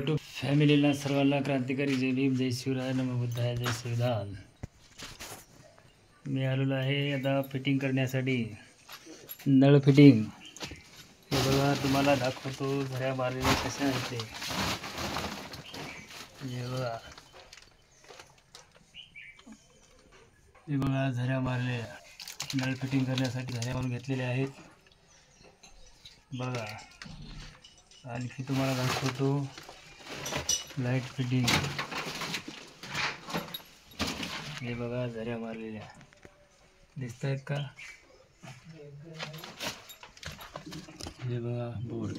YouTube फॅमिलीला सर्वांना क्रांतिकारी जय भीम, जय शिवराय, नमो बुद्धाय, जय संविधान। मी आलेलो आहे आता फिटिंग करण्यासाठी, नळ फिटिंग। हे बघा, तुम्हाला दाखवतो झऱ्या मारलेले कसे आहेत ते। हे बघा, हे बघा झऱ्या मारलेल्या, नळ फिटिंग करण्यासाठी झऱ्या मारून घेतलेल्या आहेत बघा। आणखी तुम्हाला दाखवतो लाईट फिटिंग। हे बघा झऱ्या मारलेल्या दिसत आहेत का? हे बघा बोर्ड।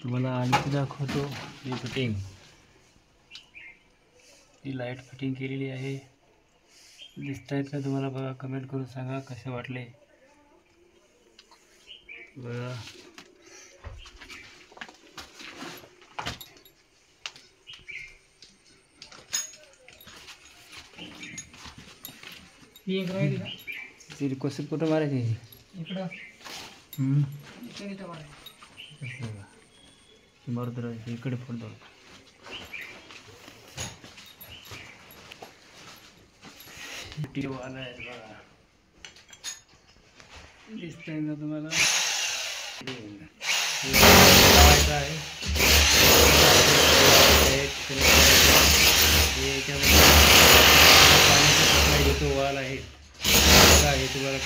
तुम्हाला आणखी दाखवतो ही फिटिंग, ही लाईट फिटिंग केलेली आहे। दिसत आहेत का तुम्हाला? बघा, कमेंट करून सांगा कसे वाटले बघा। तिरी कसं कुठं मारायची इकडं? मारुत राहायचं इकडे पडतो। वाला आहे बघा, दिसतंय ना तुम्हाला? लावायचं आहे पाण्याची सप्लाय देतो वाल आहे बघा। हे तुम्हाला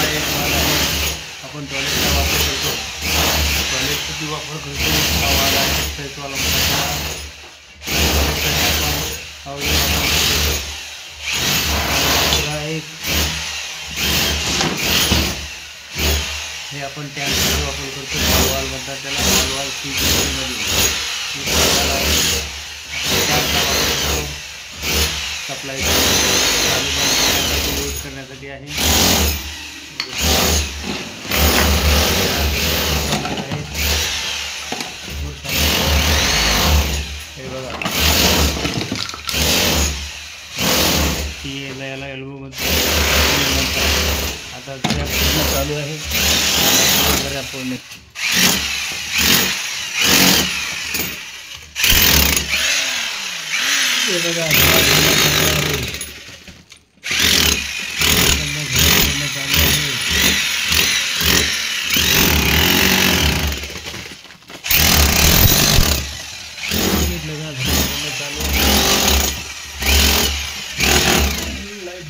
एक वाल आहे, आपण टॉयलेटचा वापर करतो, टॉयलेटचा वापर करतो हा वाल आहे एक्सप्रेसवाला म्हणतात। हे आपण टँकचा वापर करतो, वाल म्हणतात त्याला, वाल सप्लाय यूज करण्यासाठी आहे। हे बघा, याला एल्बो म्हणतात। आता जरा पूर्ण चालू आहे, जरा पूर्ण हे बघा चालू आहे। लाईट